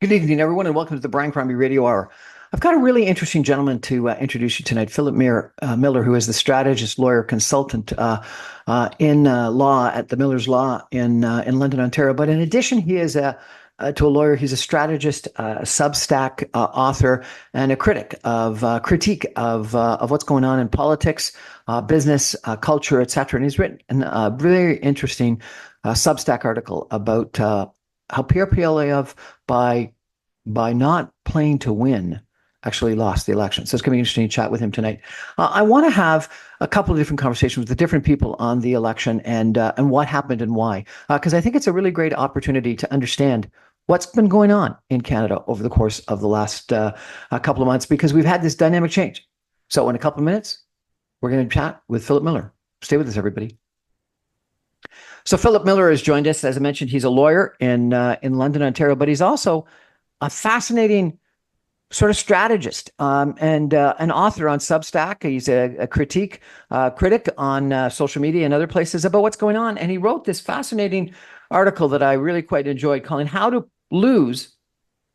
Good evening, everyone, and welcome to the Brian Crombie Radio Hour. I've got a really interesting gentleman to introduce you tonight, Phillip Millar, who is the strategist, lawyer, consultant in law at the Millar's Law in London, Ontario. But in addition, he is to a lawyer, he's a strategist, a Substack author, and a critic of critique of what's going on in politics, business, culture, etc. And he's written a very interesting Substack article about how Pierre Poilievre, by not playing to win, actually lost the election. So it's going to be interesting to chat with him tonight. I want to have a couple of different conversations with the different people on the election and what happened and why, because I think it's a really great opportunity to understand what's been going on in Canada over the course of the last couple of months, because we've had this dynamic change. So in a couple of minutes, we're going to chat with Phillip Millar. Stay with us, everybody. So Phillip Millar has joined us. As I mentioned, he's a lawyer in London, Ontario, but he's also a fascinating sort of strategist and an author on Substack. He's a critic on social media and other places about what's going on. And he wrote this fascinating article that I really quite enjoyed, calling "How to Lose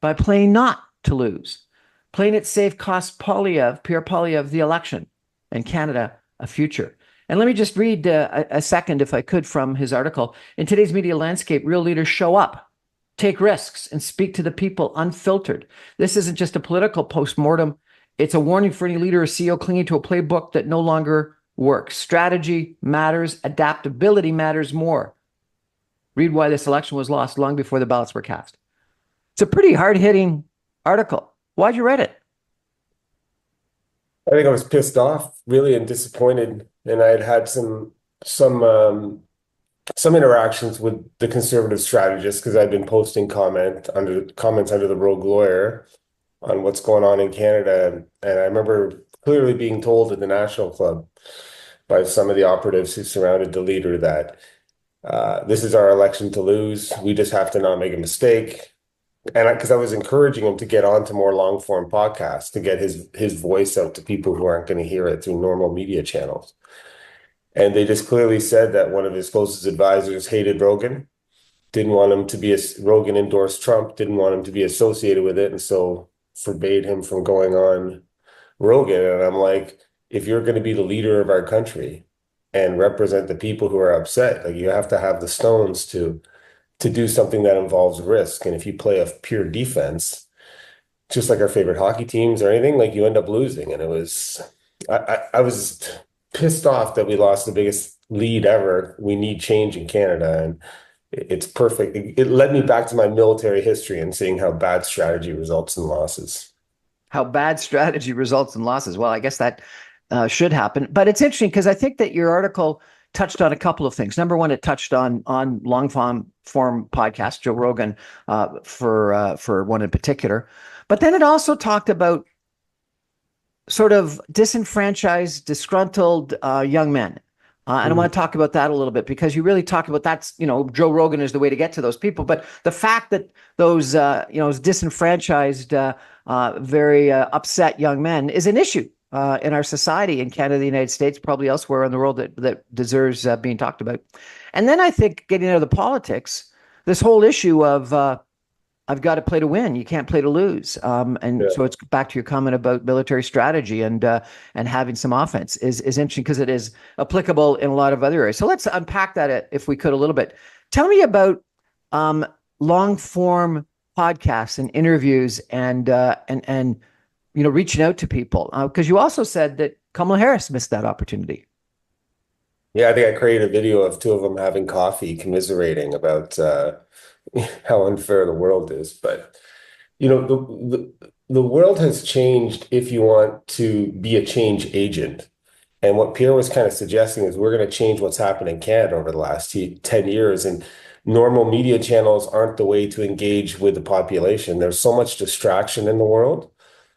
by Playing Not to Lose. Playing It Safe Costs Pierre Poilievre, the election, and Canada a future." And let me just read a second, if I could, from his article. "In today's media landscape, real leaders show up, take risks, and speak to the people unfiltered. This isn't just a political postmortem. It's a warning for any leader or CEO clinging to a playbook that no longer works. Strategy matters. Adaptability matters more. Read why this election was lost long before the ballots were cast." It's a pretty hard-hitting article. Why'd you write it? I think I was pissed off, really, and disappointed. And I had some interactions with the conservative strategist because I've been posting comments under the Rogue Lawyer on what's going on in Canada. And I remember clearly being told at the National Club by some of the operatives who surrounded the leader that this is our election to lose. We just have to not make a mistake. And because I was encouraging him to get onto more long form podcasts to get his voice out to people who aren't going to hear it through normal media channels. And they just clearly said that one of his closest advisors hated Rogan, didn't want him to be Rogan endorsed Trump, didn't want him to be associated with it, and so forbade him from going on Rogan. And I'm like, if you're going to be the leader of our country and represent the people who are upset, like, you have to have the stones to do something that involves risk. And if you play a pure defense, just like our favorite hockey teams or anything, like, you end up losing. And I was pissed off that we lost the biggest lead ever. We need change in Canada, and it's perfect. It led me back to my military history and seeing how bad strategy results in losses. How bad strategy results in losses. Well, I guess that should happen. But it's interesting because I think that your article touched on a couple of things. Number one, it touched on long form podcast, Joe Rogan, for one in particular. But then it also talked about sort of disenfranchised, disgruntled young men. And I want to talk about that a little bit, because you really talk about that's, Joe Rogan is the way to get to those people. But the fact that those, disenfranchised, very upset young men is an issue in our society, in Canada, the United States, probably elsewhere in the world, that deserves being talked about. And then I think, getting out of the politics, this whole issue of I've got to play to win. You can't play to lose. So it's back to your comment about military strategy and having some offense is interesting, because it is applicable in a lot of other areas. So let's unpack that, if we could, a little bit. Tell me about long form podcasts and interviews and reaching out to people, because you also said that Kamala Harris missed that opportunity. Yeah, I think I created a video of two of them having coffee, commiserating about how unfair the world is. But the world has changed if you want to be a change agent. And what Pierre was kind of suggesting is we're going to change what's happened in Canada over the last 10 years. And normal media channels aren't the way to engage with the population. There's so much distraction in the world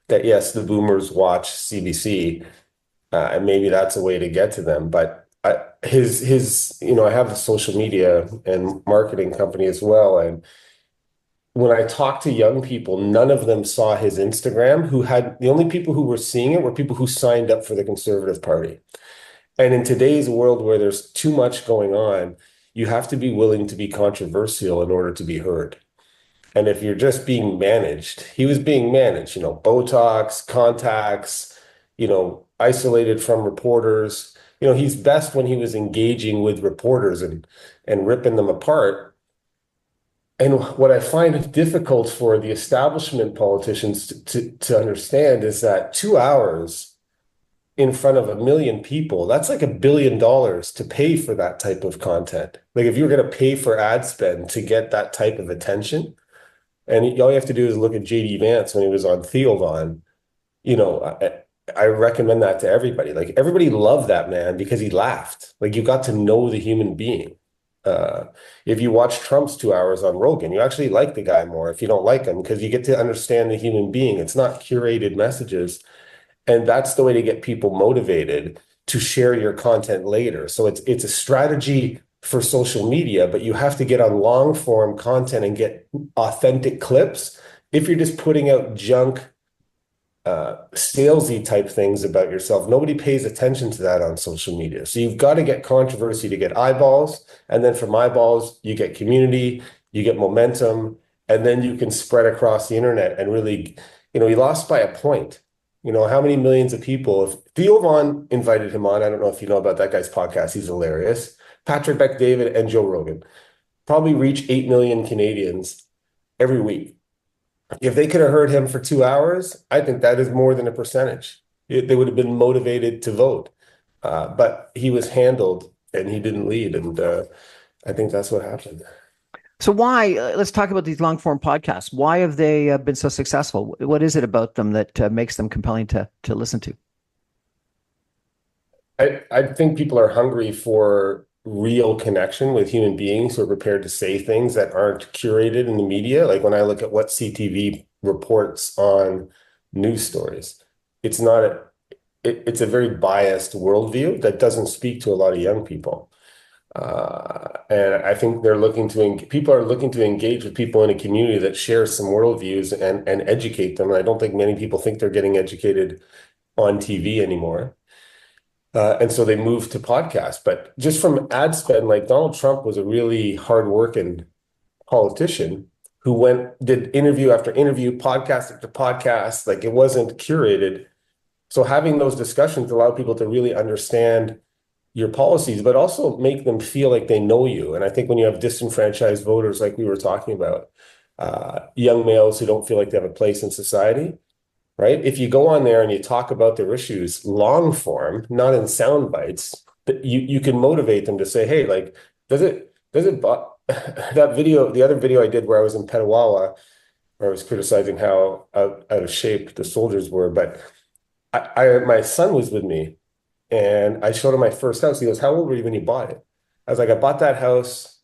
that, yes, the boomers watch CBC, and maybe that's a way to get to them. But I have a social media and marketing company as well. And when I talked to young people, none of them saw his Instagram. The only people who were seeing it were people who signed up for the Conservative Party. And in today's world where there's too much going on, you have to be willing to be controversial in order to be heard. And if you're just being managed, he was being managed, Botox, contacts, isolated from reporters. He's best when he was engaging with reporters and ripping them apart. And what I find difficult for the establishment politicians to understand is that 2 hours in front of a million people, that's like $1 billion to pay for that type of content. Like if you're going to pay for ad spend to get that type of attention, and all you have to do is look at JD Vance when he was on Theovon. You know, I recommend that to everybody. Like everybody loved that man because he laughed. Like you got to know the human being. Uh, if you watch Trump's 2 hours on Rogan, you actually like the guy more if you don't like him because you get to understand the human being. It's not curated messages. And that's the way to get people motivated to share your content later. So it's a strategy for social media, but you have to get on long form content and get authentic clips. If you're just putting out junk, salesy type things about yourself, nobody pays attention to that on social media. So you've got to get controversy to get eyeballs. And then from eyeballs, you get community, you get momentum, and then you can spread across the internet and really, he lost by a point. How many millions of people, if Theo Von invited him on, I don't know if you know about that guy's podcast, he's hilarious. Patrick Bet-David and Joe Rogan probably reach 8 million Canadians every week. If they could have heard him for 2 hours, I think that is more than a percentage. They would have been motivated to vote. But he was handled and he didn't lead. And I think that's what happened. So why? Let's talk about these long form podcasts. Why have they been so successful? What is it about them that makes them compelling to listen to? I think people are hungry for real connection with human beings who are prepared to say things that aren't curated in the media. Like when I look at what CTV reports on news stories, it's not it's a very biased worldview that doesn't speak to a lot of young people. And I think people are looking to engage with people in a community that shares some worldviews and educate them. And I don't think many people think they're getting educated on TV anymore. And so they moved to podcasts. But just from ad spend, like Donald Trump was a really hardworking politician who did interview after interview, podcast after podcast. Like it wasn't curated. So having those discussions allow people to really understand your policies, but also make them feel like they know you. And I think when you have disenfranchised voters, like we were talking about, young males who don't feel like they have a place in society, right? If you go on there and you talk about their issues long form, not in sound bites, you can motivate them to say, hey, like, that video, the other video I did where I was in Petawawa, where I was criticizing how out of shape the soldiers were, but my son was with me and I showed him my first house. He goes, how old were you when you bought it? I was like, I bought that house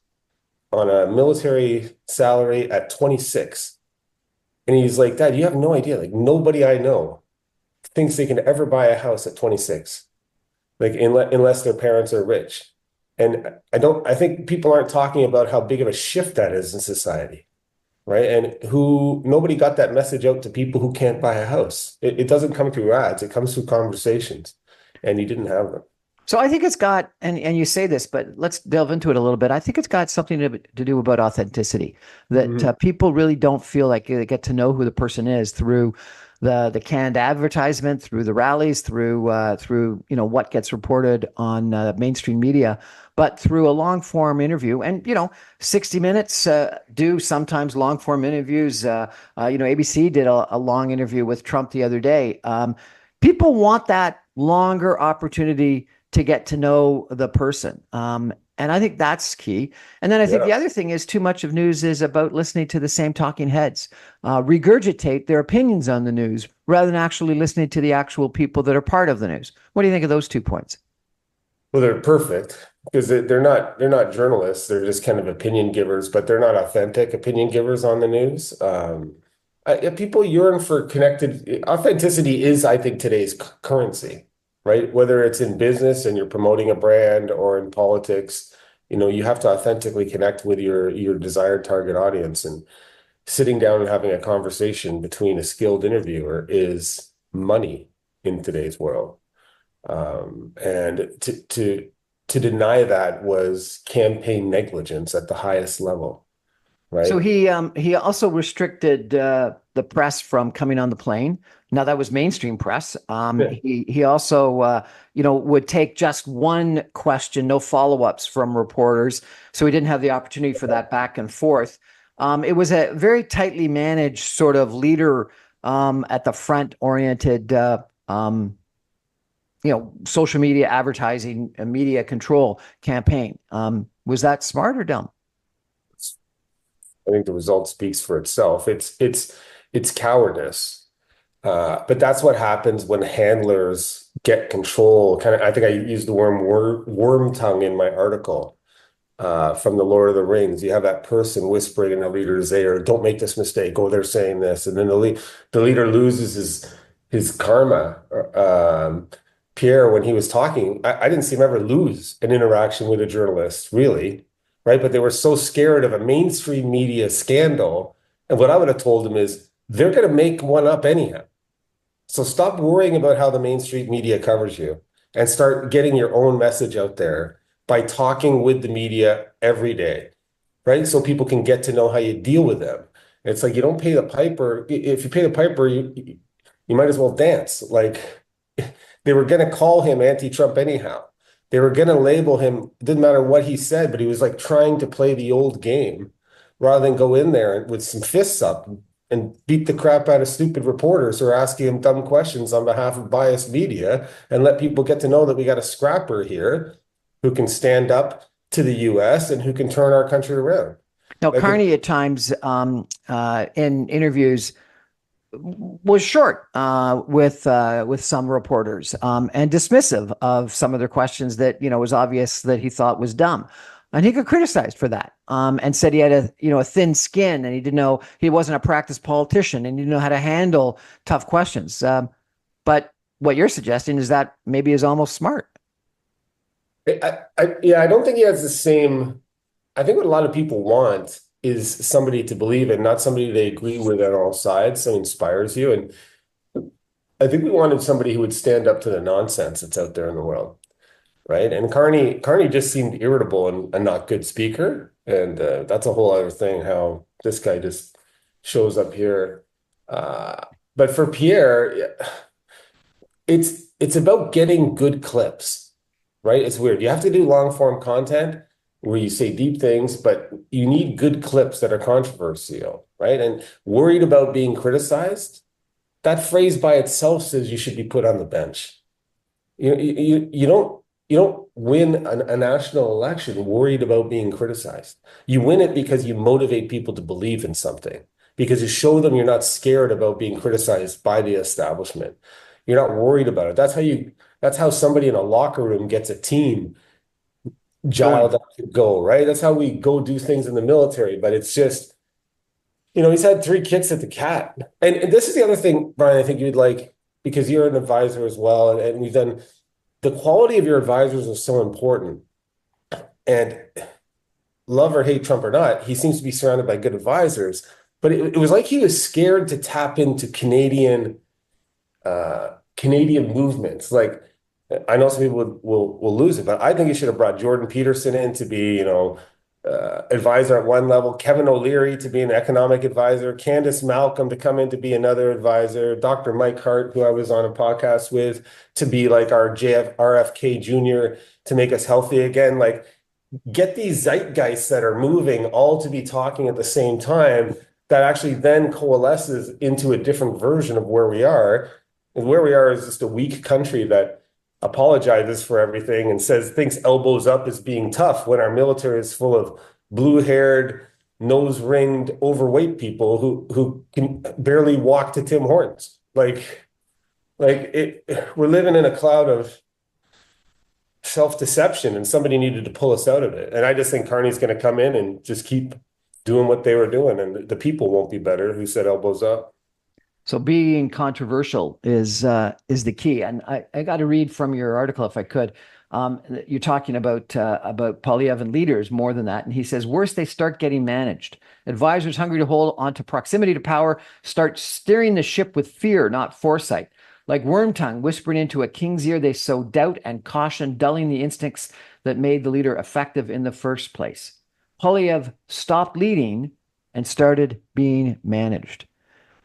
on a military salary at 26. And he's like, Dad, you have no idea. Like nobody I know thinks they can ever buy a house at 26, like unless their parents are rich. And I think people aren't talking about how big of a shift that is in society, right? And nobody got that message out to people who can't buy a house. It doesn't come through ads. It comes through conversations, and you didn't have them. So I think it's got, and you say this, but let's delve into it a little bit. I think it's got something to do about authenticity, that Mhm. people really don't feel like they get to know who the person is through the canned advertisement, through the rallies, through what gets reported on mainstream media, but through a long form interview. And 60 Minutes do sometimes long form interviews. ABC did a long interview with Trump the other day. People want that longer opportunity to get to know the person. And I think that's key. And then I think Yeah. the other thing is too much of news is about listening to the same talking heads, regurgitate their opinions on the news rather than actually listening to the actual people that are part of the news. What do you think of those 2 points? Well, they're perfect because they're not journalists. They're just kind of opinion givers, but they're not authentic opinion givers on the news. People yearn for connected authenticity is, I think, today's currency, right? Whether it's in business and you're promoting a brand or in politics, you have to authentically connect with your desired target audience. And sitting down and having a conversation between a skilled interviewer is money in today's world. And to deny that was campaign negligence at the highest level. So right? he also restricted the press from coming on the plane. Now that was mainstream press. Yeah. He also would take just one question, no follow-ups from reporters. So he didn't have the opportunity for that back and forth. It was a very tightly managed sort of leader at the front oriented social media advertising and media control campaign. Was that smart or dumb? I think the result speaks for itself. It's cowardice. But that's what happens when handlers get control. Kind of, I think I used the worm tongue in my article from the Lord of the Rings. You have that person whispering in the leader's ear, "Don't make this mistake." Oh, they're saying this, and then the leader loses his karma. Pierre, when he was talking, I didn't see him ever lose an interaction with a journalist, really, right? But they were so scared of a mainstream media scandal, and what I would have told him is, they're going to make one up anyhow. So stop worrying about how the mainstream media covers you and start getting your own message out there by talking with the media every day, right? So people can get to know how you deal with them. It's like you don't pay the piper. If you pay the piper, you might as well dance. Like they were going to call him anti-Trump anyhow. They were going to label him, it didn't matter what he said, but he was like trying to play the old game rather than go in there with some fists up and beat the crap out of stupid reporters who are asking him dumb questions on behalf of biased media and let people get to know that we got a scrapper here who can stand up to the US and who can turn our country around. Now, Like it, Carney at times in interviews was short with some reporters and dismissive of some of their questions that was obvious that he thought was dumb, and he got criticized for that and said he had a thin skin and he wasn't a practiced politician and he didn't know how to handle tough questions. But what you're suggesting is that maybe is almost smart. yeah, I don't think he has the same. I think what a lot of people want is somebody to believe in, not somebody they agree with on all sides, so inspires you. And I think we wanted somebody who would stand up to the nonsense that's out there in the world, right? And Carney just seemed irritable and a not good speaker, and that's a whole other thing. How this guy just shows up here, but for Pierre, it's about getting good clips, right? It's weird. You have to do long form content where you say deep things, but you need good clips that are controversial, right? And worried about being criticized. That phrase by itself says you should be put on the bench. You don't win a national election worried about being criticized. You win it because you motivate people to believe in something, because you show them you're not scared about being criticized by the establishment. You're not worried about it. That's how somebody in a locker room gets a team Going. giled up to go, right? That's how we go do things in the military. But it's just, he's had 3 kicks at the cat. And this is the other thing, Brian, I think you'd like, because you're an advisor as well, and we've done, the quality of your advisors is so important. And love or hate Trump or not, he seems to be surrounded by good advisors. But it was like he was scared to tap into Canadian movements. Like, I know some people will lose it, but I think he should have brought Jordan Peterson in to be, advisor at one level, Kevin O'Leary to be an economic advisor, Candace Malcolm to come in to be another advisor, Dr. Mike Hart, who I was on a podcast with, to be like our RFK Jr. to make us healthy again. Like, get these zeitgeists that are moving all to be talking at the same time that actually then coalesces into a different version of where we are. And where we are is just a weak country that apologizes for everything and thinks elbows up as being tough when our military is full of blue-haired, nose-ringed, overweight people who can barely walk to Tim Hortons. We're living in a cloud of self-deception, and somebody needed to pull us out of it. And I just think Carney's going to come in and just keep doing what they were doing, and the people won't be better who said elbows up. So being controversial is the key. And I got to read from your article if I could. You're talking about Polyev and leaders more than that. And he says, worse, they start getting managed. Advisors hungry to hold on to proximity to power start steering the ship with fear, not foresight. Like worm tongue whispering into a king's ear, they sow doubt and caution, dulling the instincts that made the leader effective in the first place. Polyev stopped leading and started being managed.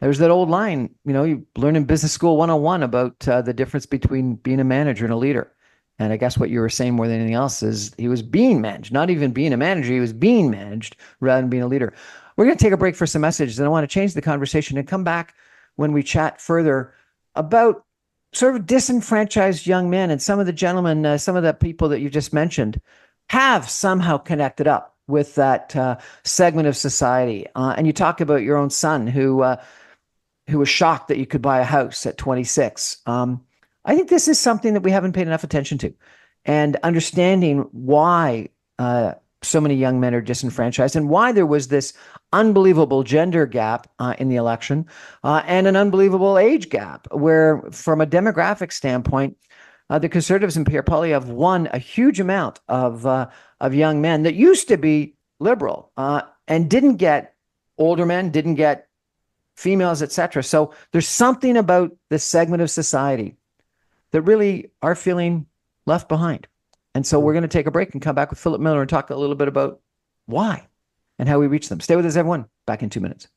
There's that old line, you learn in business school 101 about the difference between being a manager and a leader. And I guess what you were saying more than anything else is he was being managed, not even being a manager. He was being managed rather than being a leader. We're going to take a break for some messages, and I want to change the conversation and come back when we chat further about sort of disenfranchised young men. And some of the gentlemen, some of the people that you just mentioned have somehow connected up with that segment of society. And you talk about your own son who was shocked that you could buy a house at 26. I think this is something that we haven't paid enough attention to, and understanding why so many young men are disenfranchised and why there was this unbelievable gender gap in the election and an unbelievable age gap, where, from a demographic standpoint, the Conservatives and Pierre Poilievre won a huge amount of young men that used to be liberal and didn't get older men, didn't get females, etc. So there's something about this segment of society that really are feeling left behind. And so we're going to take a break and come back with Phillip Millar and talk a little bit about why and how we reach them. Stay with us, everyone. Back in 2 minutes.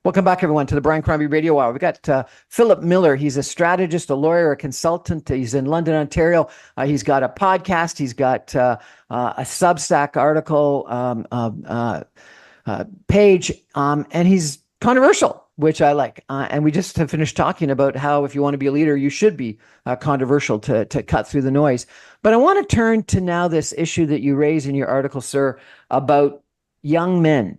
Welcome back, everyone, to the Brian Crombie Radio Hour. We've got Phillip Millar. He's a strategist, a lawyer, a consultant. He's in London, Ontario. He's got a podcast. He's got a Substack article page, and he's controversial, which I like. And we just have finished talking about how, if you want to be a leader, you should be controversial to cut through the noise. But I want to turn to now this issue that you raise in your article, sir, about young men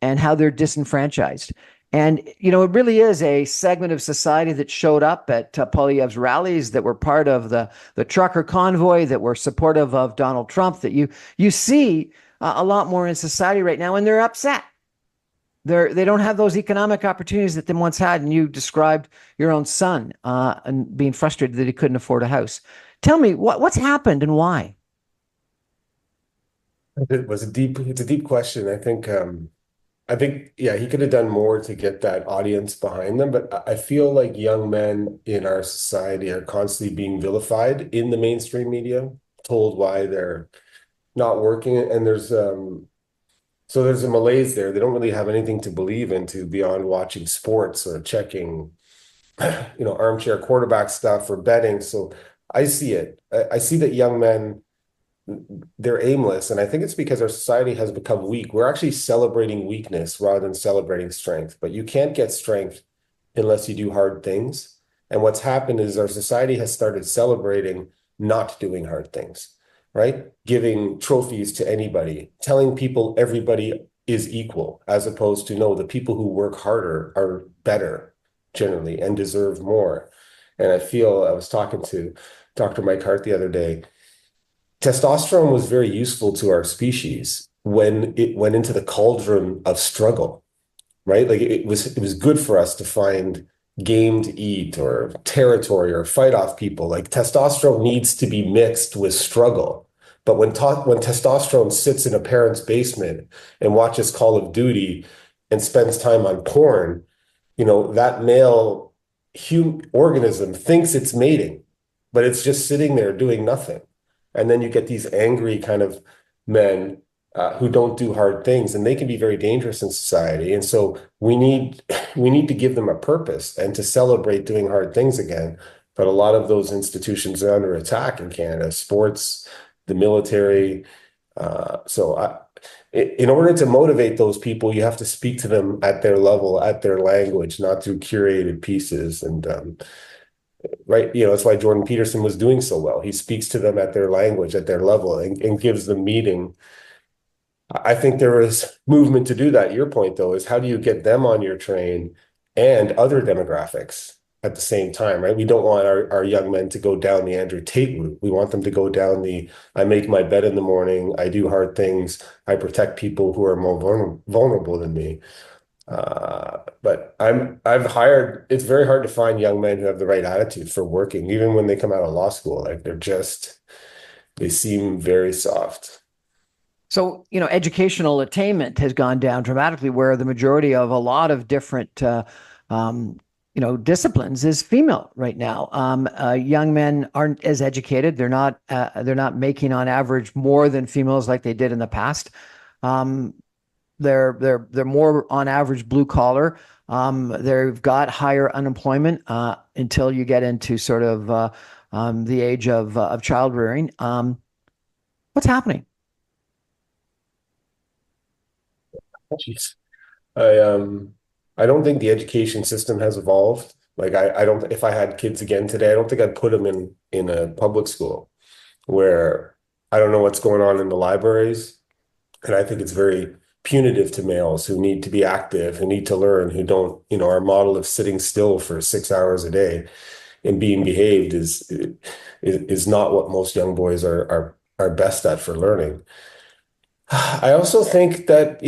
and how they're disenfranchised. And, it really is a segment of society that showed up at Poilievre's rallies, that were part of the trucker convoy, that were supportive of Donald Trump, that you see a lot more in society right now, and they're upset. They don't have those economic opportunities that they once had. And you described your own son and being frustrated that he couldn't afford a house. Tell me what's happened and why. It's a deep question. Yeah, he could have done more to get that audience behind them, but I feel like young men in our society are constantly being vilified in the mainstream media, told why they're not working, and there's a malaise there. They don't really have anything to believe into beyond watching sports or checking, armchair quarterback stuff or betting. So I see it. I see that young men, they're aimless, and I think it's because our society has become weak. We're actually celebrating weakness rather than celebrating strength. But you can't get strength unless you do hard things. And what's happened is our society has started celebrating not doing hard things, right? Giving trophies to anybody, telling people everybody is equal, as opposed to, no, the people who work harder are better generally and deserve more. And I was talking to Dr. Mike Hart the other day. Testosterone was very useful to our species when it went into the cauldron of struggle, right? Like it was good for us to find game to eat or territory or fight off people. Like testosterone needs to be mixed with struggle. But when testosterone sits in a parent's basement and watches Call of Duty and spends time on porn, that male organism thinks it's mating, but it's just sitting there doing nothing. And then you get these angry kind of men who don't do hard things, and they can be very dangerous in society. And so we need to give them a purpose and to celebrate doing hard things again. But a lot of those institutions are under attack in Canada: sports, the military. In order to motivate those people, you have to speak to them at their level, at their language, not through curated pieces. And right, that's why Jordan Peterson was doing so well. He speaks to them at their language, at their level, and gives them meaning. I think there is movement to do that. Your point, though, is how do you get them on your train and other demographics at the same time, right? We don't want our young men to go down the Andrew Tate route. We want them to go down I make my bed in the morning, I do hard things, I protect people who are more vulnerable than me. But it's very hard to find young men who have the right attitude for working, even when they come out of law school. Like they seem very soft. So, educational attainment has gone down dramatically, where the majority of a lot of different disciplines is female right now. Young men aren't as educated. They're not making on average more than females like they did in the past. Um, they're more on average blue collar. They've got higher unemployment until you get into sort of the age of child rearing. What's happening? Jeez. I don't think the education system has evolved. Like I don't if I had kids again today, I don't think I'd put them in a public school where I don't know what's going on in the libraries. And I think it's very punitive to males who need to be active, who need to learn, who don't, our model of sitting still for 6 hours a day and being behaved is not what most young boys are best at for learning. I also think that,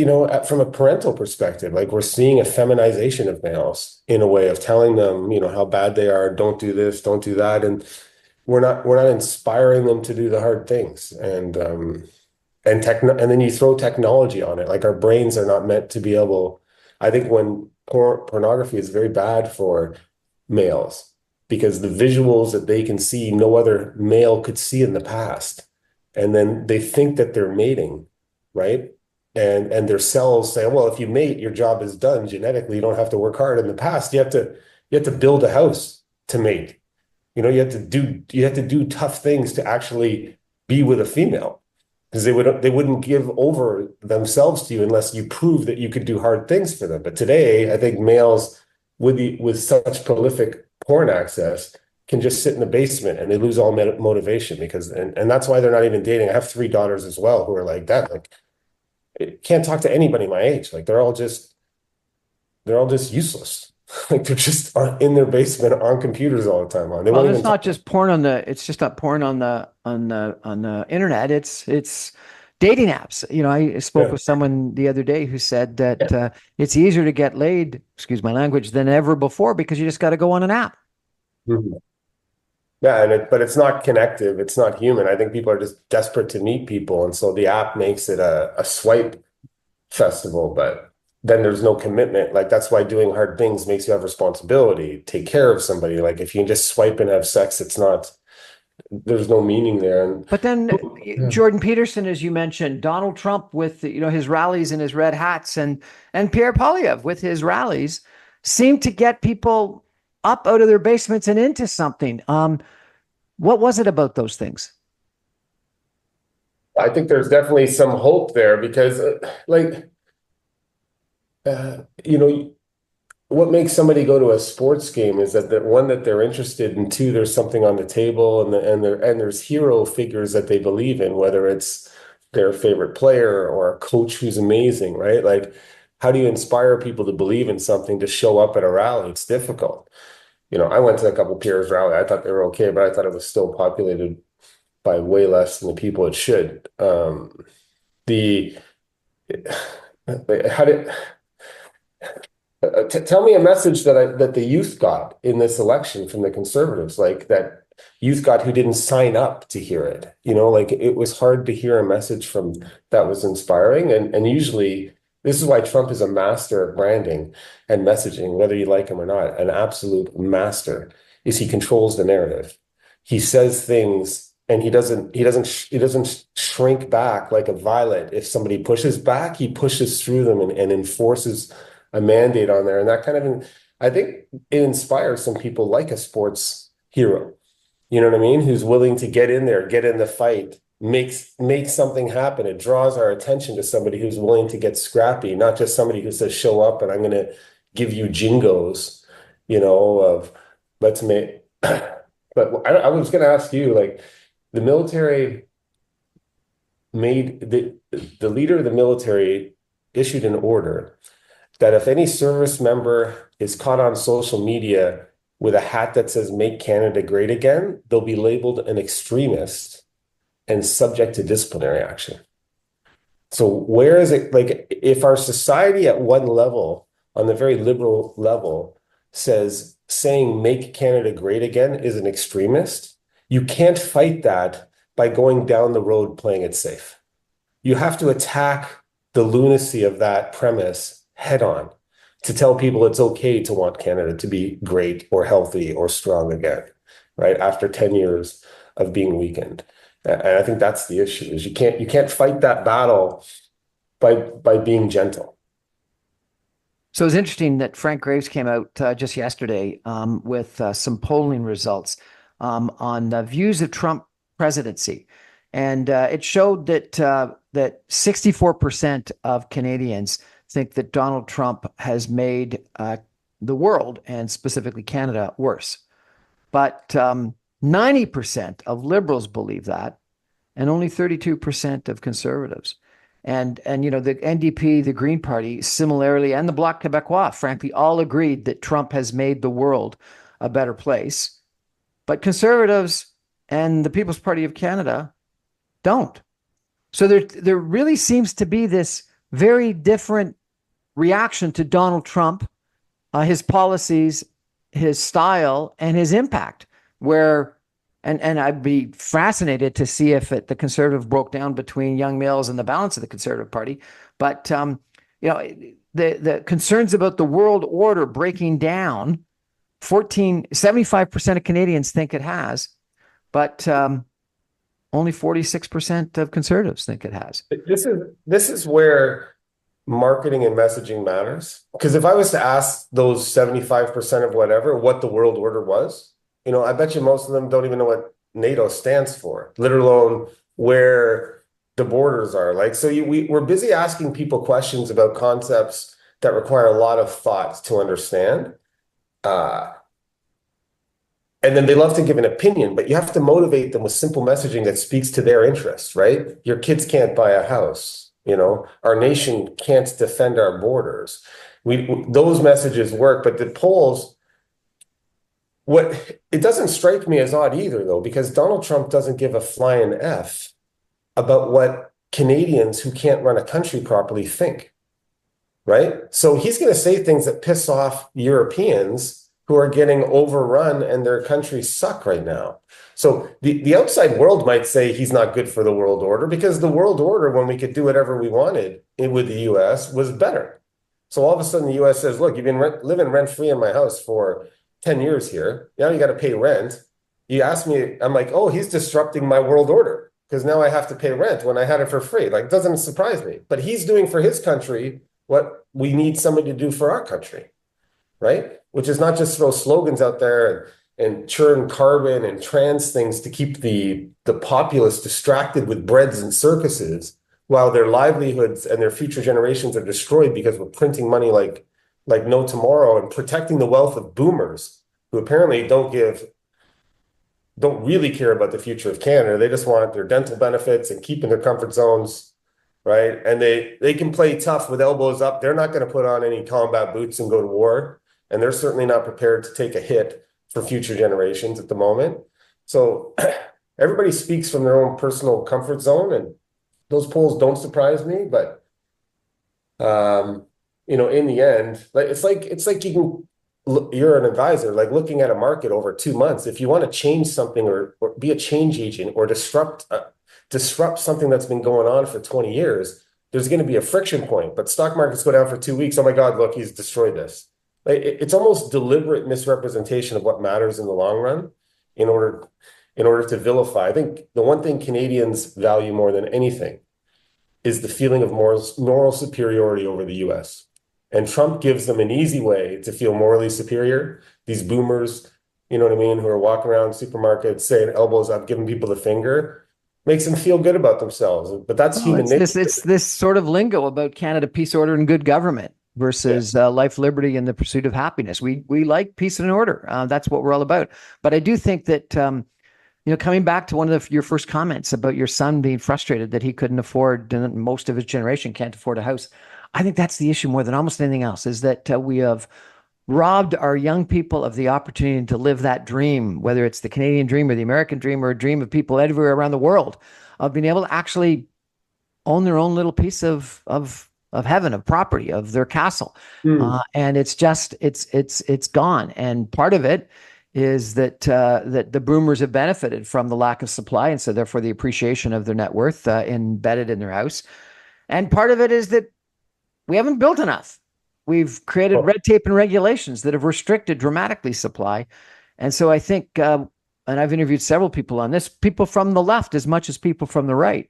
from a parental perspective, like we're seeing a feminization of males in a way of telling them, how bad they are, don't do this, don't do that. And we're not inspiring them to do the hard things. And then you throw technology on it. Like our brains are not meant to be able, I think when pornography is very bad for males because the visuals that they can see, no other male could see in the past. And then they think that they're mating, right? And their cells say, well, if you mate, your job is done genetically. You don't have to work hard. In the past, you have to build a house to mate. You have to do tough things to actually be with a female because they wouldn't give over themselves to you unless you prove that you could do hard things for them. But today, I think males with such prolific porn access can just sit in the basement and they lose all motivation and that's why they're not even dating. I have 3 daughters as well who are like that. Like, can't talk to anybody my age. Like they're all just useless. Like they're just in their basement on computers all the time. They Well, won't it's even not talk. just porn on the. It's just not porn on the internet. It's dating apps. I spoke Yeah. with someone the other day who said that it's easier to get laid, excuse my language, than ever before because you just got to go on an app. Mhm. Yeah, but it's not connective. It's not human. I think people are just desperate to meet people, and so the app makes it a swipe festival. But then there's no commitment. Like that's why doing hard things makes you have responsibility. Take care of somebody. Like if you can just swipe and have sex, it's not. There's no meaning there. And But then yeah. Jordan Peterson, as you mentioned, Donald Trump with his rallies and his red hats, and Pierre Poilievre with his rallies, seemed to get people up out of their basements and into something. What was it about those things? I think there's definitely some hope there because, like, uh, you know, what makes somebody go to a sports game is that one that they're interested in, two, there's something on the table, and there's hero figures that they believe in, whether it's their favorite player or a coach who's amazing, right? Like, how do you inspire people to believe in something to show up at a rally? It's difficult. I went to a couple peers rally. I thought they were okay, but I thought it was still populated by way less than the people it should. The how did tell me a message that the youth got in this election from the conservatives, like that youth got who didn't sign up to hear it. Like it was hard to hear a message from that was inspiring. And usually this is why Trump is a master at branding and messaging, whether you like him or not, an absolute master, is he controls the narrative. He says things and he doesn't shrink back like a violet. If somebody pushes back, he pushes through them and enforces a mandate on there. And that kind of, I think it inspires some people like a sports hero, you know what I mean? Who's willing to get in there, get in the fight, make something happen. It draws our attention to somebody who's willing to get scrappy, not just somebody who says, show up and I'm going to give you jingos, of let's make, but I was going to ask you, like the military made the leader of the military issued an order that if any service member is caught on social media with a hat that says "Make Canada Great Again," they'll be labeled an extremist and subject to disciplinary action. So where is it, like if our society at one level, on the very liberal level, says saying "Make Canada Great Again" is an extremist, you can't fight that by going down the road playing it safe. You have to attack the lunacy of that premise head on to tell people it's okay to want Canada to be great or healthy or strong again, right? After 10 years of being weakened. And I think that's the issue, is you can't fight that battle by being gentle. So it's interesting that Frank Graves came out just yesterday with some polling results on views of Trump presidency, and it showed that 64% of Canadians think that Donald Trump has made the world, and specifically Canada, worse. But 90% of liberals believe that, and only 32% of conservatives. And you know, the NDP, the Green Party, similarly, and the Bloc Québécois, frankly, all agreed that Trump has made the world a better place. But conservatives and the People's Party of Canada don't. So there really seems to be this very different reaction to Donald Trump, his policies, his style, and his impact, where and I'd be fascinated to see if the conservative broke down between young males and the balance of the Conservative Party. But you know, the concerns about the world order breaking down, 75% of Canadians think it has, but only 46% of conservatives think it has. This is where marketing and messaging matters. Because if I was to ask those 75% of whatever what the world order was, you know, I bet you most of them don't even know what NATO stands for, let alone where the borders are. Like, so we're busy asking people questions about concepts that require a lot of thought to understand. And then they love to give an opinion, but you have to motivate them with simple messaging that speaks to their interests, right? Your kids can't buy a house. You know, our nation can't defend our borders. Those messages work, but the polls, it doesn't strike me as odd either, though, because Donald Trump doesn't give a flying F about what Canadians who can't run a country properly think, right? So he's going to say things that piss off Europeans who are getting overrun and their countries suck right now. So the outside world might say he's not good for the world order, because the world order, when we could do whatever we wanted with the US, was better. So all of a sudden the US says, look, you've been living rent-free in my house for 10 years here. Now you got to pay rent. You ask me, I'm like, oh, he's disrupting my world order because now I have to pay rent when I had it for free. Like, doesn't surprise me. But he's doing for his country what we need somebody to do for our country, right? Which is not just throw slogans out there and churn carbon and trans things to keep the populace distracted with breads and circuses while their livelihoods and their future generations are destroyed because we're printing money like no tomorrow, and protecting the wealth of boomers who apparently don't really care about the future of Canada. They just want their dental benefits and keep in their comfort zones, right? And they can play tough with elbows up. They're not going to put on any combat boots and go to war. And they're certainly not prepared to take a hit for future generations at the moment. So everybody speaks from their own personal comfort zone, and those polls don't surprise me, but you know, in the end, like it's like you're an advisor, like looking at a market over 2 months. If you want to change something or be a change agent or disrupt something that's been going on for 20 years, there's going to be a friction point. But stock markets go down for 2 weeks. Oh my God, look, he's destroyed this. Like, it's almost deliberate misrepresentation of what matters in the long run in order to vilify. I think the one thing Canadians value more than anything is the feeling of moral superiority over the US. And Trump gives them an easy way to feel morally superior. These boomers, you know what I mean, who are walking around supermarkets saying elbows up, giving people the finger, makes them feel good about themselves. But that's human nature. It's this sort of lingo about Canada, peace, order, and good government versus life, liberty, and the pursuit of happiness. We like peace and order. That's what we're all about. But I do think that, you know, coming back to one of your first comments about your son being frustrated that he couldn't afford, and most of his generation can't afford a house, I think that's the issue more than almost anything else, is that we have robbed our young people of the opportunity to live that dream, whether it's the Canadian dream or the American dream or a dream of people everywhere around the world, of being able to actually own their own little piece of heaven, of property, of their castle. And it's just, it's gone. And part of it is that the boomers have benefited from the lack of supply, and so therefore the appreciation of their net worth embedded in their house. And part of it is that we haven't built enough. We've created red tape and regulations that have restricted dramatically supply. And so I think, and I've interviewed several people on this, people from the left as much as people from the right,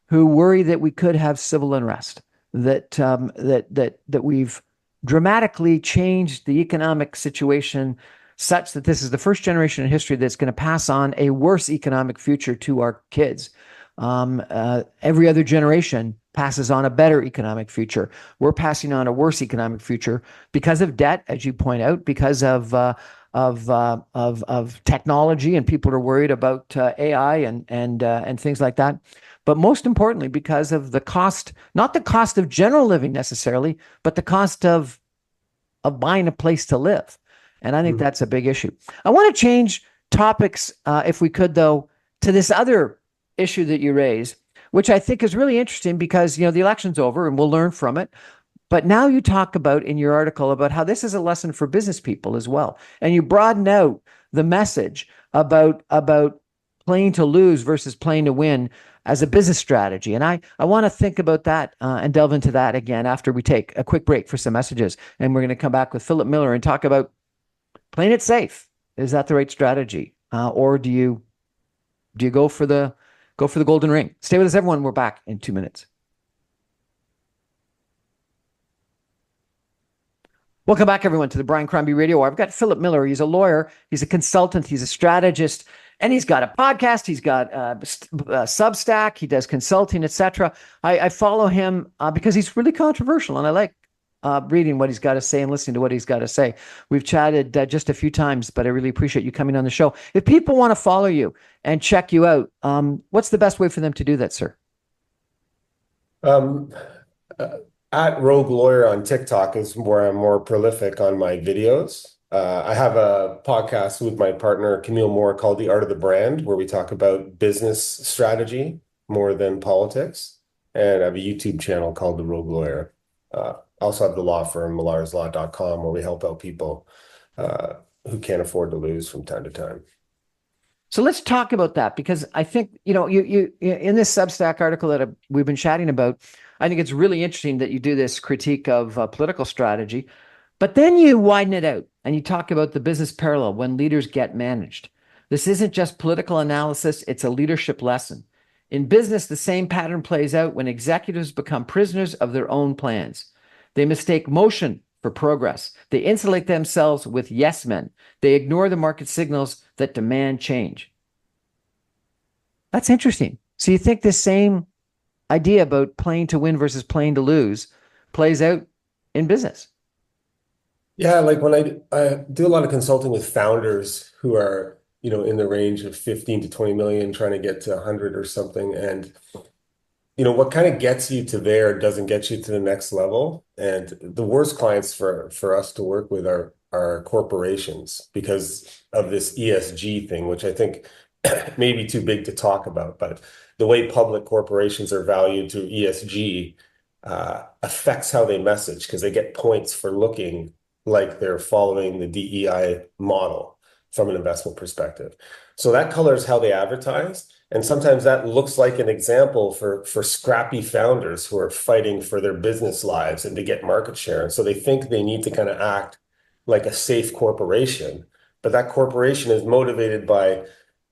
who worry that we could have civil unrest, that we've dramatically changed the economic situation such that this is the first generation in history that's going to pass on a worse economic future to our kids. Every other generation passes on a better economic future. We're passing on a worse economic future because of debt, as you point out, because of technology, and people are worried about AI and things like that. But most importantly, because of the cost, not the cost of general living necessarily, but the cost of buying a place to live. And I think that's a big issue. I want to change topics, if we could, though, to this other issue that you raise, which I think is really interesting because, the election's over and we'll learn from it. But now you talk about in your article about how this is a lesson for business people as well. And you broaden out the message about playing to lose versus playing to win as a business strategy. And I want to think about that and delve into that again after we take a quick break for some messages. And we're going to come back with Phillip Millar and talk about playing it safe. Is that the right strategy? Or do you go for the golden ring? Stay with us, everyone. We're back in 2 minutes. Welcome back, everyone, to the Brian Crombie Radio Hour. I've got Phillip Millar. He's a lawyer. He's a consultant. He's a strategist. And he's got a podcast. He's got a Substack. He does consulting, etc. I follow him because he's really controversial. And I like reading what he's got to say and listening to what he's got to say. We've chatted just a few times, but I really appreciate you coming on the show. If people want to follow you and check you out, what's the best way for them to do that, sir? At Rogue Lawyer on TikTok is where I'm more prolific on my videos. I have a podcast with my partner, Camille Moore, called The Art of the Brand, where we talk about business strategy more than politics. And I have a YouTube channel called The Rogue Lawyer. Also have the law firm, millarslaw.com, where we help out people who can't afford to lose from time to time. So let's talk about that, because I think, you in this Substack article that we've been chatting about, I think it's really interesting that you do this critique of political strategy, but then you widen it out and you talk about the business parallel when leaders get managed. This isn't just political analysis, it's a leadership lesson. In business, the same pattern plays out when executives become prisoners of their own plans. They mistake motion for progress. They insulate themselves with yes men. They ignore the market signals that demand change. That's interesting. So you think this same idea about playing to win versus playing to lose plays out in business? Yeah, like when I do a lot of consulting with founders who are, in the range of 15 to 20 million, trying to get to 100 or something. And, what kind of gets you to there doesn't get you to the next level. And the worst clients for us to work with are corporations because of this ESG thing, which I think may be too big to talk about. But the way public corporations are valued through ESG affects how they message, because they get points for looking like they're following the DEI model from an investment perspective. So that colors how they advertise. And sometimes that looks like an example for scrappy founders who are fighting for their business lives and to get market share. And so they think they need to kind of act like a safe corporation, but that corporation is motivated by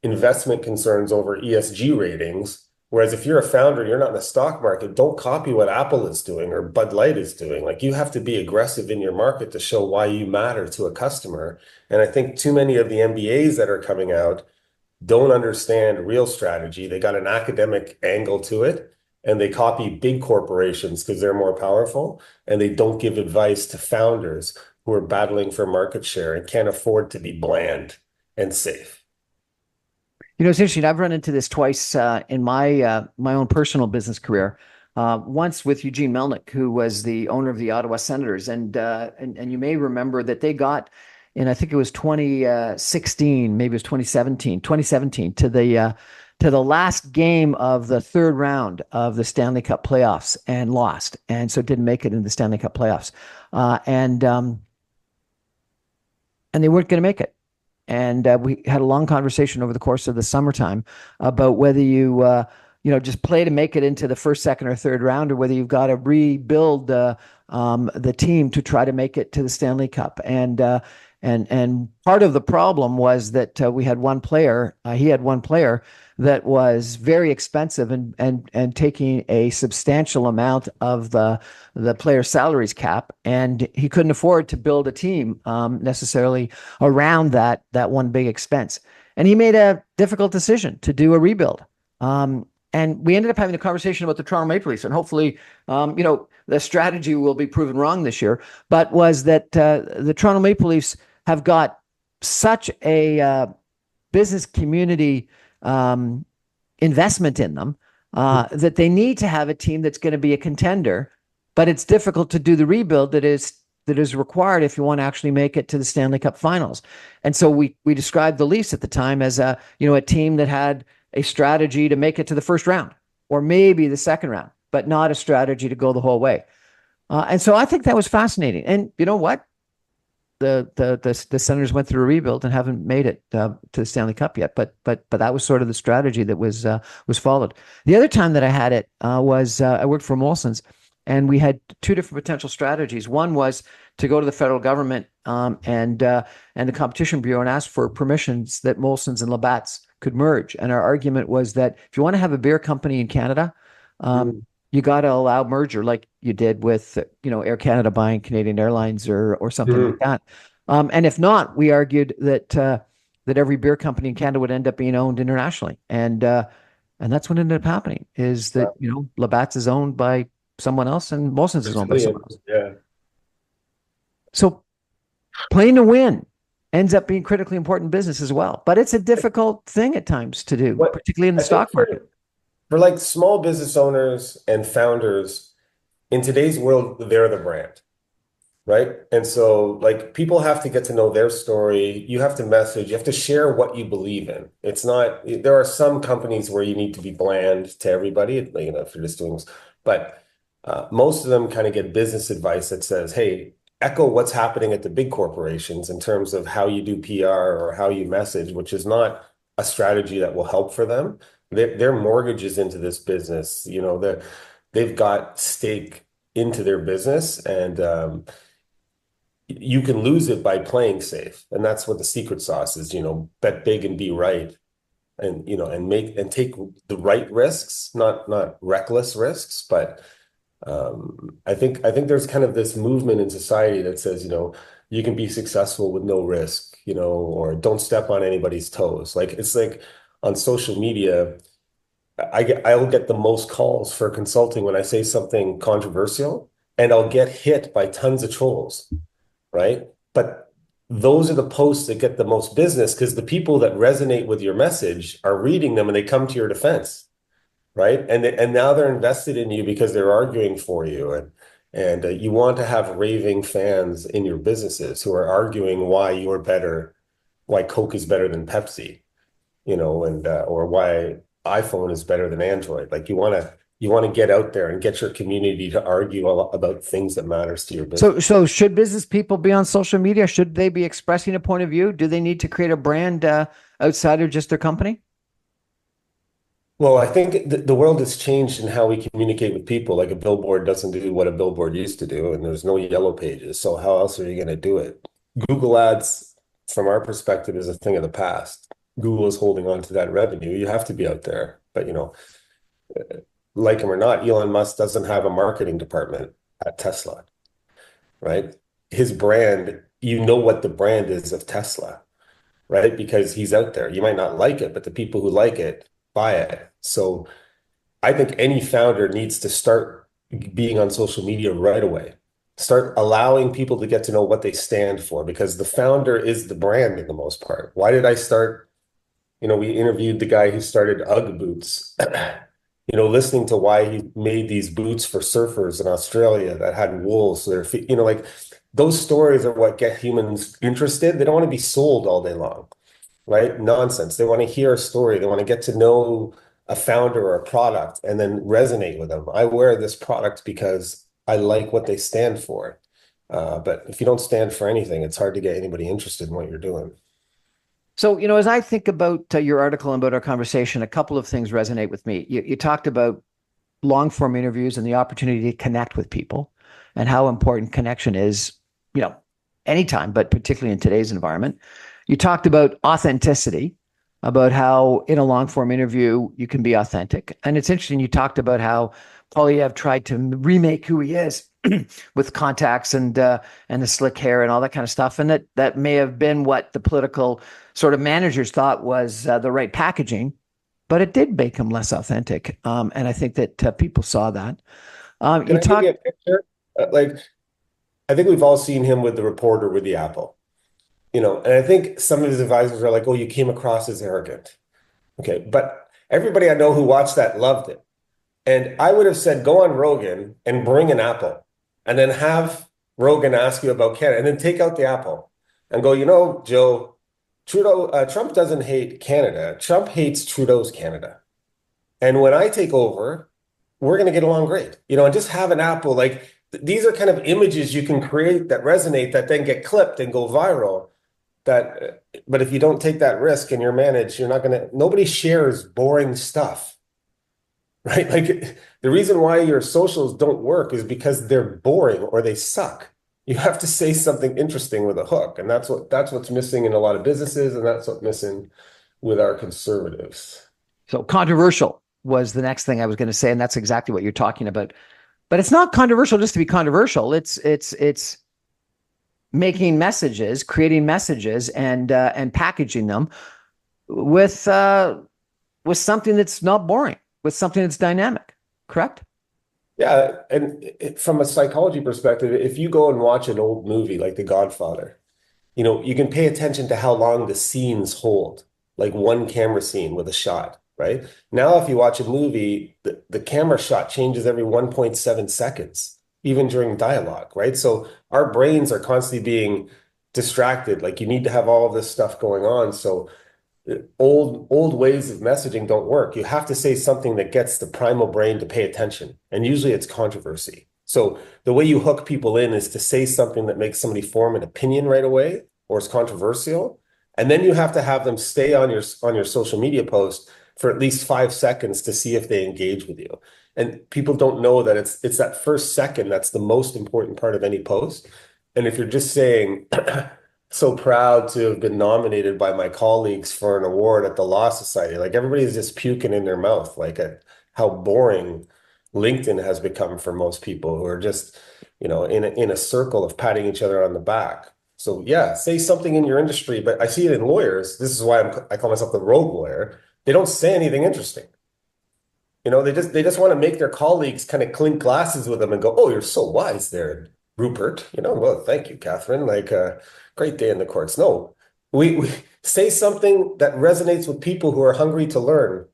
investment concerns over ESG ratings. Whereas if you're a founder, you're not in the stock market, don't copy what Apple is doing or Bud Light is doing. Like, you have to be aggressive in your market to show why you matter to a customer. And I think too many of the MBAs that are coming out don't understand real strategy. They got an academic angle to it, and they copy big corporations because they're more powerful, and they don't give advice to founders who are battling for market share and can't afford to be bland and safe. It's interesting. I've run into this twice in my own personal business career. Once with Eugene Melnick, who was the owner of the Ottawa Senators, and you may remember that they got, and I think it was 2016, maybe it was 2017, to the last game of the third round of the Stanley Cup playoffs and lost, and so didn't make it in the Stanley Cup playoffs, and they weren't going to make it. And we had a long conversation over the course of the summertime about whether you just play to make it into the first, second, or third round, or whether you've got to rebuild the team to try to make it to the Stanley Cup. And part of the problem was that we had one player. He had one player that was very expensive and taking a substantial amount of the player's salaries cap, and he couldn't afford to build a team necessarily around that one big expense. And he made a difficult decision to do a rebuild. And we ended up having a conversation about the Toronto Maple Leafs, and hopefully, the strategy will be proven wrong this year. But was that the Toronto Maple Leafs have got such a business community investment in them that they need to have a team that's going to be a contender. But it's difficult to do the rebuild that is required if you want to actually make it to the Stanley Cup Finals. And so we described the Leafs at the time as a team that had a strategy to make it to the first round or maybe the second round, but not a strategy to go the whole way. And so I think that was fascinating. And you know what? The Senators went through a rebuild and haven't made it to the Stanley Cup yet. But that was sort of the strategy that was followed. The other time that I had it was I worked for Molson's, and we had two different potential strategies. One was to go to the federal government and the Competition Bureau and ask for permissions that Molson's and Labatt's could merge. And our argument was that if you want to have a beer company in Canada, you got to allow merger like you did with Air Canada buying Canadian Airlines or something like that. And if not, we argued that every beer company in Canada would end up being owned internationally. And that's what ended up happening is that Labatt's is owned by someone else and Molson's is owned by someone else. Yeah. So playing to win ends up being critically important business as well. But it's a difficult thing at times to do, particularly in the stock market. For like small business owners and founders, in today's world, they're the brand, right? And so like people have to get to know their story. You have to message, you have to share what you believe in. It's not, there are some companies where you need to be bland to everybody, if you're just doing this, but most of them kind of get business advice that says, hey, echo what's happening at the big corporations in terms of how you do PR or how you message, which is not a strategy that will help for them. Their mortgages into this business, they've got stake into their business, and you can lose it by playing safe. And that's what the secret sauce is, bet big and be right, and and take the right risks, not reckless risks, but I think there's kind of this movement in society that says, you can be successful with no risk, or don't step on anybody's toes. Like it's like on social media, I'll get the most calls for consulting when I say something controversial, and I'll get hit by tons of trolls, right? But those are the posts that get the most business because the people that resonate with your message are reading them and they come to your defense. Right. And now they're invested in you because they're arguing for you. And you want to have raving fans in your businesses who are arguing why you're better, why Coke is better than Pepsi, or why iPhone is better than Android. Like you want to get out there and get your community to argue about things that matters to your business. So should business people be on social media? Should they be expressing a point of view? Do they need to create a brand outside of just their company? Well, I think the world has changed in how we communicate with people. Like a billboard doesn't do what a billboard used to do, and there's no yellow pages. So how else are you going to do it? Google Ads, from our perspective, is a thing of the past. Google is holding on to that revenue. You have to be out there. But, like him or not, Elon Musk doesn't have a marketing department at Tesla, right? His brand, what the brand is of Tesla, right? Because he's out there. You might not like it, but the people who like it buy it. So I think any founder needs to start being on social media right away. Start allowing people to get to know what they stand for, because the founder is the brand in the most part. Why did I start? We interviewed the guy who started UGG boots, listening to why he made these boots for surfers in Australia that had wool. So their feet, like those stories are what get humans interested. They don't want to be sold all day long. Right? Nonsense. They want to hear a story. They want to get to know a founder or a product and then resonate with them. I wear this product because I like what they stand for. But if you don't stand for anything, it's hard to get anybody interested in what you're doing. So, as I think about your article and about our conversation, a couple of things resonate with me. You talked about long form interviews and the opportunity to connect with people and how important connection is, you know, anytime, but particularly in today's environment. You talked about authenticity, about how in a long form interview you can be authentic. And it's interesting, you talked about how Polyev tried to remake who he is with contacts and the slick hair and all that kind of stuff. And that may have been what the political sort of managers thought was the right packaging, but it did make him less authentic. And I think that people saw that. Can You I give you talk, a picture? Like, I think we've all seen him with the reporter with the apple, and I think some of his advisors are like, oh, you came across as arrogant. Okay. But everybody I know who watched that loved it. And I would have said, go on Rogan and bring an apple and then have Rogan ask you about Canada and then take out the apple and go, Joe, Trump doesn't hate Canada. Trump hates Trudeau's Canada. And when I take over, we're going to get along great, and just have an apple. Like these are kind of images you can create that resonate, that then get clipped and go viral. But if you don't take that risk and you're managed, nobody shares boring stuff, right? Like the reason why your socials don't work is because they're boring or they suck. You have to say something interesting with a hook. And that's what's missing in a lot of businesses. And that's what's missing with our conservatives. so controversial was the next thing I was going to say. And that's exactly what you're talking about. But it's not controversial just to be controversial. It's making messages, creating messages, and packaging them with something that's not boring, with something that's dynamic. Correct? Yeah, and from a psychology perspective, if you go and watch an old movie like The Godfather, you can pay attention to how long the scenes hold, like one camera scene with a shot, right? Now, if you watch a movie, the camera shot changes every 1.7 seconds, even during dialogue, right? So our brains are constantly being distracted. Like you need to have all of this stuff going on. So old ways of messaging don't work. You have to say something that gets the primal brain to pay attention. And usually it's controversy. So the way you hook people in is to say something that makes somebody form an opinion right away or is controversial. And then you have to have them stay on your social media post for at least 5 seconds to see if they engage with you. And people don't know that it's that first second that's the most important part of any post. And if you're just saying, so proud to have been nominated by my colleagues for an award at the Law Society. Like everybody's just puking in their mouth, like how boring LinkedIn has become for most people who are just, in a circle of patting each other on the back. So yeah, say something in your industry, but I see it in lawyers. This is why I call myself the rogue lawyer. They don't say anything interesting. They just want to make their colleagues kind of clink glasses with them and go, "Oh, you're so wise there, Rupert." Well, thank you, Catherine. Like, great day in the courts. No, we say something that resonates with people who are hungry to learn,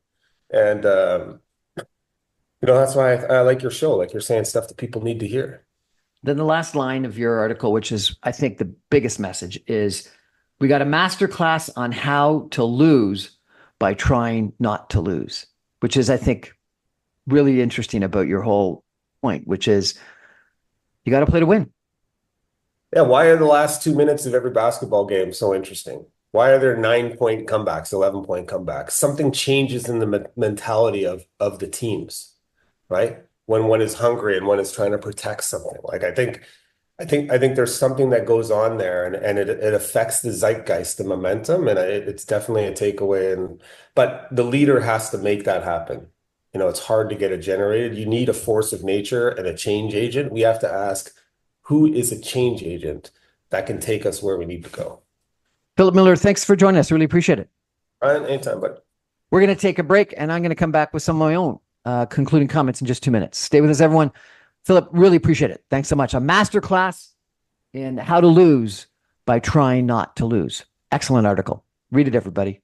and that's why I like your show. Like you're saying stuff that people need to hear. Then the last line of your article, which is, I think, the biggest message, is we got a master class on how to lose by trying not to lose, which is, I think, really interesting about your whole point, which is you got to play to win. Yeah, why are the last 2 minutes of every basketball game so interesting? Why are there 9-point comebacks, 11-point comebacks? Something changes in the mentality of the teams, right? When one is hungry and one is trying to protect something. Like I think there's something that goes on there, and it affects the zeitgeist, the momentum, and it's definitely a takeaway. But the leader has to make that happen. It's hard to get it generated. You need a force of nature and a change agent. We have to ask, who is a change agent that can take us where we need to go? Phillip Millar, thanks for joining us. Really appreciate it. Ryan, anytime, bud. We're going to take a break, and I'm going to come back with some of my own concluding comments in just 2 minutes. Stay with us, everyone. Phillip, really appreciate it. Thanks so much. A masterclass in how to lose by trying not to lose. Excellent article. Read it, everybody.